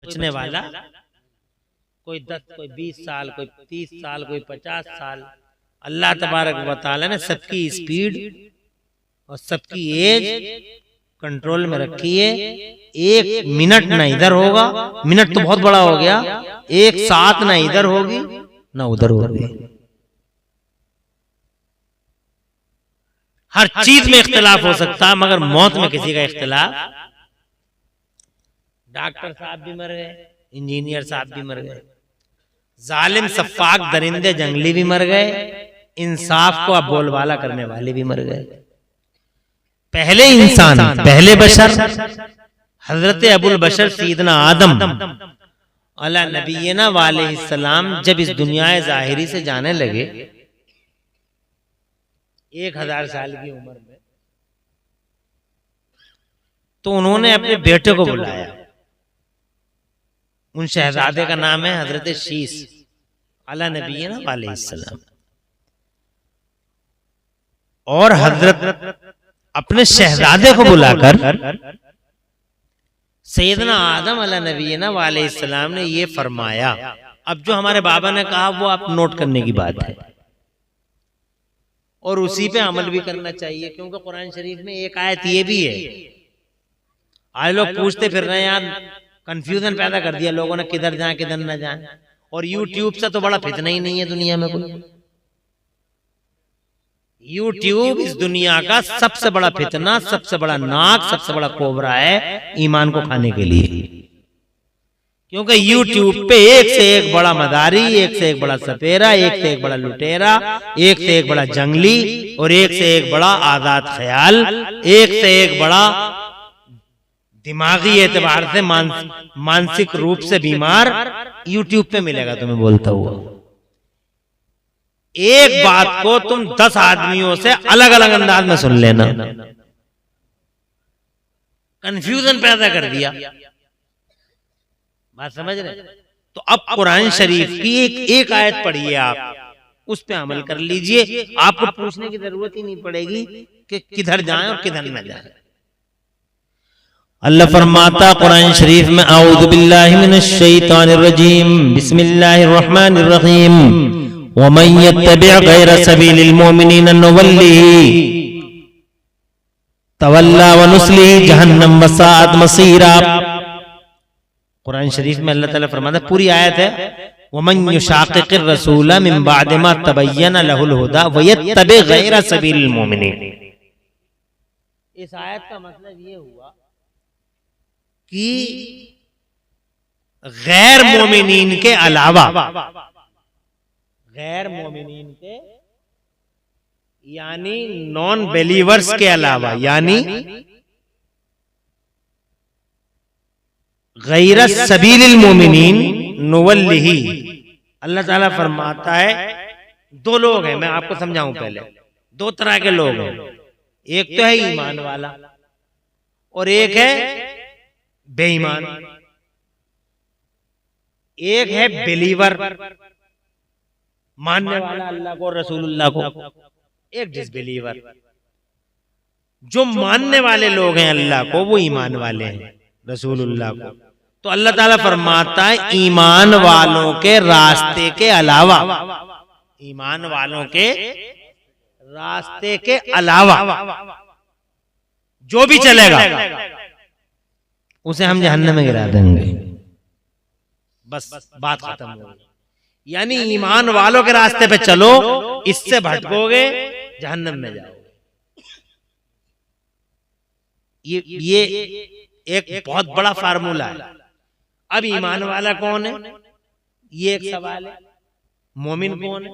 बचने वाला, कोई 10, कोई 20 साल, कोई 30 साल, कोई 50 साल। अल्लाह तबारक व तआला ने सबकी स्पीड और सबकी एज कंट्रोल में रखी है। 1 मिनट ना इधर होगा, मिनट तो बहुत बड़ा हो गया, 1 साथ ना इधर होगी ना उधर होगी। हर चीज में इख्तिलाफ हो सकता है, मगर मौत में किसी का इख्तिलाफ। डॉक्टर साहब भी मर गए, इंजीनियर साहब भी मर गए, जालिम सफाक दरिंदे जंगली भी मर गए, इंसाफ को अब बोलबाला करने वाले भी मर गए। पहले इंसान, पहले बशर हजरत अबुल बशर सैयदना आदम अला नबीना वालेहिस्सलाम जब इस दुनिया ज़ाहिरी से जाने लगे 1000 साल की उम्र में, तो उन्होंने अपने बेटे को बुलाया। उन शहजादे का नाम है हजरत शीस अला नबीना वालेहिस्सलाम। और हजरत अपने शहजादे को बुलाकर सैयदना आदम अला नबीना वालेहिस्सलाम ने ये फरमाया। अब जो हमारे बाबा ने कहा वो आप नोट करने की बात है और उसी पे अमल भी करना चाहिए, क्योंकि कुरान शरीफ में एक आयत ये भी है। आज लोग पूछते फिर रहे हैं यार, कंफ्यूजन पैदा कर दिया लोगों ने, किधर जाए किधर ना जाए। और यूट्यूब से तो बड़ा फितना ही नहीं है दुनिया में कोई। यूट्यूब इस दुनिया का सबसे बड़ा फितना, सबसे बड़ा नाक, सबसे बड़ा कोबरा है ईमान को खाने के लिए। क्योंकि यूट्यूब पे एक से एक बड़ा मदारी, एक से एक बड़ा सपेरा, एक से एक बड़ा लुटेरा, एक से एक बड़ा जंगली और एक से एक बड़ा आजाद ख्याल, एक से एक बड़ा दिमागी एतबार से मानसिक रूप से बीमार यूट्यूब पे मिलेगा तुम्हें बोलता हुआ। एक बात को तुम 10 आदमियों से अलग अलग अंदाज में सुन लेना, कंफ्यूजन पैदा कर दिया। बात समझ रहे? तो अब कुरान शरीफ की एक आयत पढ़िए, आप उस पे अमल कर लीजिए। आपको पूछने की जरूरत ही नहीं पड़ेगी कि किधर जाएं और किधर न जाएं। अल्लाह फरमाता कुरान शरीफ में, आऊज़ु बिल्लाहि मिनश शैतानिर रजीम, बिस्मिल्लाहिर रहमानिर रहीम, वमन यत्तबि गैर सबीलिल मोमिनीन नुवल्लिहि तवल्ला व नुस्लिहि जहन्नम वसाअत मसीरा। कुरान शरीफ में अल्लाह ताला फरमाता, पूरी आयत है, वमन युशाक़िक़िर रसूला मिन बअदि मा तबय्यना लहुल हुदा व यत्तबि गैर सबीलिल मोमिनीन। इस आयत का मतलब ये हुआ कि गैर मोमिनीन के अलावा, गैर मोमिनीन के यानी नॉन बिलीवर्स के अलावा, यानी गैर सबीलिल मोमिनीन नुवल्लिहि। अल्लाह ताला फरमाता है 2 लोग हैं, मैं आपको समझाऊं पहले। 2 तरह के लोग हैं, एक तो है ईमान वाला और एक है बेईमान। एक है बिलीवर, मानने वाला अल्लाह को, रसूलुल्लाह को, एक डिसबिलीवर। जो मानने वाले लोग हैं अल्लाह को, वो ईमान वाले हैं रसूलुल्लाह को। तो अल्लाह ताला फरमाता है ईमान वालों के रास्ते के अलावा, ईमान वालों के रास्ते के अलावा जो भी चलेगा उसे हम जहन्नम में गिरा देंगे। बस बात खत्म हो गई। यानी ईमान वालों के रास्ते पे चलो, इससे भटकोगे जहन्नम में जाओगे। ये एक बहुत बड़ा फार्मूला है। अब ईमान वाला कौन है, ये एक सवाल है। मोमिन कौन है?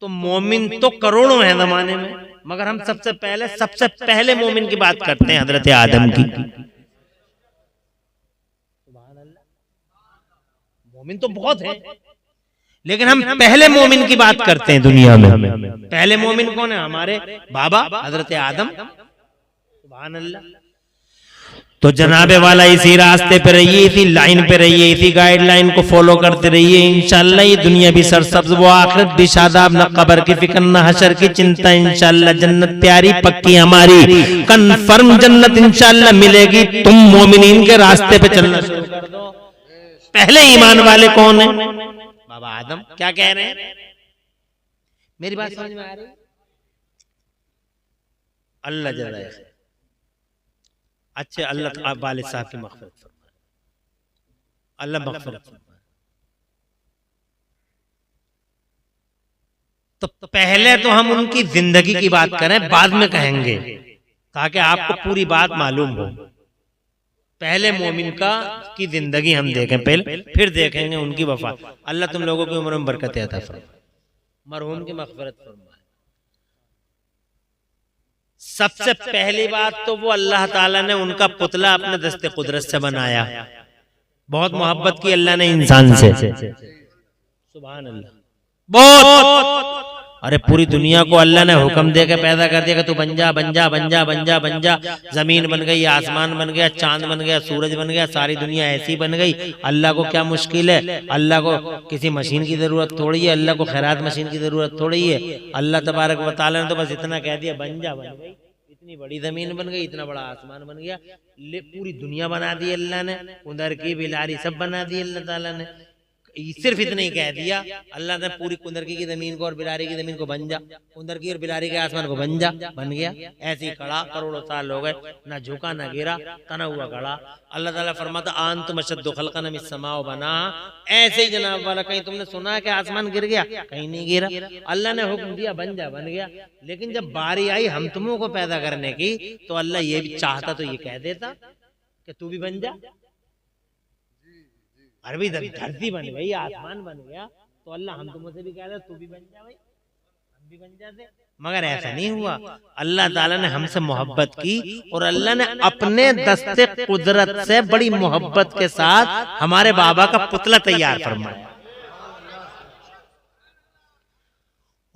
तो मोमिन तो करोड़ों हैं जमाने में, मगर हम सबसे पहले मोमिन की बात करते हैं, हजरत आदम की। मोमिन तो बहुत है, लेकिन हम पहले मोमिन की बात करते हैं दुनिया में। पहले मोमिन कौन है? हमारे बाबा हजरत आदम। सुभान अल्लाह। तो जनाबे वाला इसी रास्ते पे रहिए, इसी लाइन पे रहिए, इसी गाइडलाइन को फॉलो करते रहिए। इंशाअल्लाह ये दुनिया भी सरसब्ज, वो आखिरत भी शादाब, न कब्र की फिक्र न हशर की चिंता। इंशाअल्लाह जन्नत प्यारी पक्की हमारी, कंफर्म जन्नत इंशाअल्लाह मिलेगी। तुम मोमिनीन के रास्ते पे चलना शुरू कर दो, पहले ईमान वाले कौन है? बाबा आदम। क्या कह रहे हैं? मेरी बात समझ में आ रही? अल्लाह जरा अच्छे अल्लाह वालिद साहब की मग़फ़िरत फरमाए, अल्लाह मग़फ़िरत फरमाए। तो पहले तो हम उनकी जिंदगी की बात करें, बाद में कहेंगे, ताकि आपको पूरी बात मालूम हो। पहले मोमिन की जिंदगी हम देखें पहले, फिर देखेंगे उनकी वफात। अल्लाह तुम लोगों की उम्र में बरकत अता फरमाए, मरहूम की मग़फ़िरत फरमाए। सबसे पहली बात तो वो अल्लाह ताला ने उनका पुतला अपने दस्ते कुदरत से बनाया। बहुत मोहब्बत की अल्लाह ने इंसान से, सुभान अल्लाह, बहुत। अरे पूरी दुनिया को अल्लाह ने हुक्म दे के पैदा कर दिया कि तू बन जा बन जा बन जा बन जा बन जा। जमीन बन गई, आसमान बन गया, चांद बन गया, सूरज बन गया, सारी दुनिया ऐसी बन गई। अल्लाह को क्या मुश्किल है? अल्लाह को किसी मशीन की जरूरत थोड़ी है, अल्लाह को खैरात मशीन की जरूरत थोड़ी है। अल्लाह तबारक व तआला ने तो बस इतना कह दिया, बन जा, बन गई। इतनी बड़ी जमीन बन गई, इतना बड़ा आसमान बन गया, पूरी दुनिया बना दी अल्लाह ने, उधर की बिलारी सब बना दी अल्लाह ताला ने। सिर्फ इतना ही कह दिया अल्लाह ने, पूरी कुंदरकी की जमीन को और बिलारी की जमीन को बन जा, कुंदरकी और बिलारी के आसमान को बन जा, बन गया। ऐसे ही खड़ा करोड़ों साल हो गए, ना झुका ना गिरा, तना हुआ खड़ा। अल्लाह ताला फरमाता अंतुम अशद्दु खल्क़न मिस समाओ बना। ऐसे ही जनाब वाला, कहीं तुमने सुना कि आसमान गिर गया? कहीं नहीं गिरा। अल्लाह ने हुक्म दिया बन जा, बन गया। लेकिन जब बारी आई हम तुमों को पैदा करने की, तो अल्लाह ये भी चाहता तो ये कह देता कि तू भी बन जा। अरबी धरती बन गई, आसमान बन गया, तो अल्लाह हम तुमसे भी कह रहा तू भी बन जा भाई, हम भी बन जाते। मगर ऐसा नहीं हुआ। अल्लाह ताला ने हमसे मोहब्बत की और अल्लाह ने अपने दस्ते कुदरत से बड़ी मोहब्बत के साथ हमारे बाबा का पुतला तैयार फरमाया।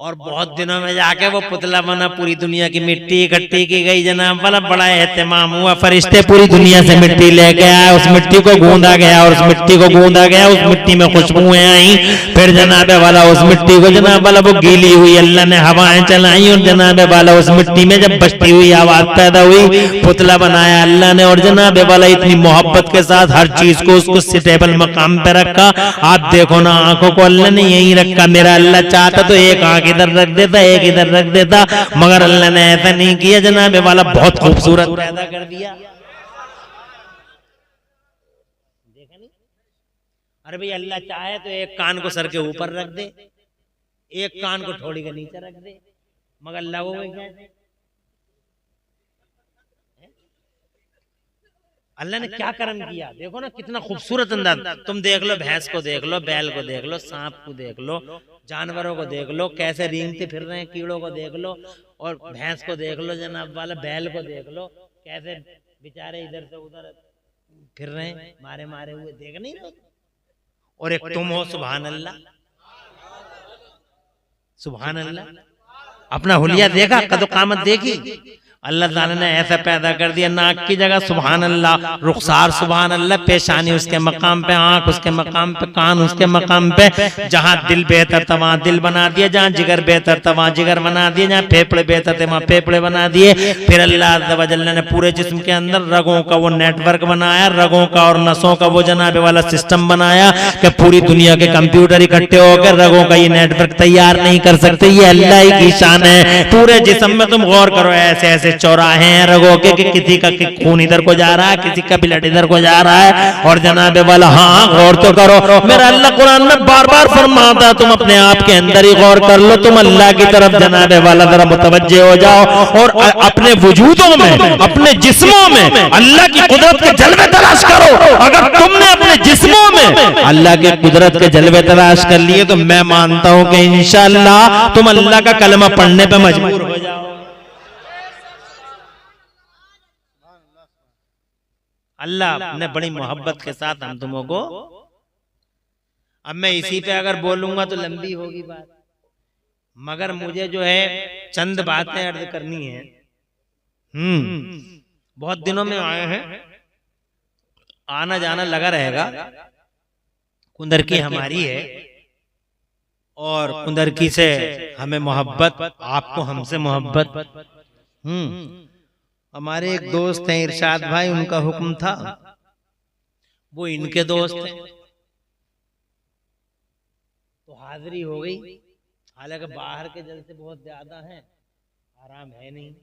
और बहुत दिनों में जाके वो पुतला बना, पूरी दुनिया की मिट्टी इकट्ठी की गई जनाब वाला, बड़ा एहतमाम हुआ, फरिश्ते पूरी दुनिया से मिट्टी लेके आए, उस मिट्टी को गूंदा गया और उस मिट्टी को गूंदा गया, उस मिट्टी में खुशबुएं आई। फिर जनाबे वाला उस मिट्टी को जनाब वाला वो गीली हुई, अल्लाह ने हवाएं चलाई और जनाबे वाला उस मिट्टी में जब बजती हुई आवाज पैदा हुई, पुतला बनाया अल्लाह ने। और जनाबे वाला इतनी मोहब्बत के साथ हर चीज को उसको सिटेबल मकाम पे रखा। आप देखो ना, आंखों को अल्लाह ने यही रखा। मेरा अल्लाह चाहता तो एक आंख इधर रख देता, एक इधर रख देता, मगर अल्लाह ने ऐसा नहीं किया। जनाब वाला बहुत खूबसूरत पैदा कर दिया। देखा नहीं? अरे भाई अल्लाह चाहे तो एक कान को सर के ऊपर रख दे, एक कान को ठोड़ी के नीचे रख दे, मगर अल्लाह को क्या? अल्लाह ने क्या कर्म किया, देखो ना कितना खूबसूरत अंदाज। तुम देख लो, भैंस को देख लो, बैल को देख लो, सांप को देख लो, जानवरों को देख लो कैसे रेंगते फिर रहे हैं, कीड़ों को देख लो, और भैंस को देख लो जनाब वाला, बैल को देख लो कैसे बेचारे इधर से उधर फिर रहे हैं, मारे मारे हुए, देख नहीं रहे। और एक तुम हो, सुभान अल्लाह, सुभान अल्लाह। अपना हुलिया देखा, कदो कामत देखी। अल्लाह ताला ने ऐसा पैदा कर दिया, नाक की जगह सुभान अल्लाह, रुखसार सुभान अल्लाह, पेशानी उसके मकाम पे, आंख उसके मकाम पे, कान उसके मकाम पे। जहाँ दिल बेहतर था वहाँ दिल बना दिया, जहाँ जिगर बेहतर था वहाँ जिगर बना दिया, जहाँ फेफड़े बेहतर थे वहाँ फेफड़े बना दिए। फिर अल्लाह अज़्ज़ व जल्ल ने पूरे जिस्म के अंदर रगों का वो नेटवर्क बनाया, रगों का और नसों का वो जनाबे वाला सिस्टम बनाया कि पूरी दुनिया के कंप्यूटर इकट्ठे होकर रगों का ये नेटवर्क तैयार नहीं कर सकते। ये अल्लाह ही की शान है। पूरे जिस्म में तुम गौर करो, ऐसे ऐसे चौराहे हैं रगों के कि किसी का खून इधर को जा रहा है, किसी का ब्लड इधर को जा रहा है। और जनाबे वाला हाँ गौर तो करो, मेरा अल्लाह कुरान में बार बार फरमाता, तुम अपने आप के अंदर ही गौर कर लो, तुम अल्लाह की तरफ जनाबे वाला जरा मुतवज्जे हो जाओ और अपने वजूदों में, अपने जिस्मों में अल्लाह की कुदरत के जलवे तलाश करो। अगर तुमने अपने जिस्मों में अल्लाह के कुदरत के जलवे तलाश कर लिए तो मैं मानता हूं कि इंशाअल्लाह तुम अल्लाह का कलमा पढ़ने पे मजबूर हो जाओ। अल्लाह ने बड़ी मोहब्बत के साथ हम तुमों को, अब मैं इसी पे अगर बोलूंगा तो लंबी होगी बात, मगर मुझे जो है चंद बातें अर्ज करनी है। बहुत दिनों में आए हैं, आना जाना लगा रहेगा। कुंदरकी हमारी है और कुंदरकी से हमें मोहब्बत, आपको हमसे मोहब्बत। हमारे एक दोस्त हैं इरशाद भाई, उनका हुक्म था, वो इनके दोस्त हैं, तो हाजिरी हो गई। हालांकि बाहर के जल से बहुत ज्यादा है, आराम है नहीं।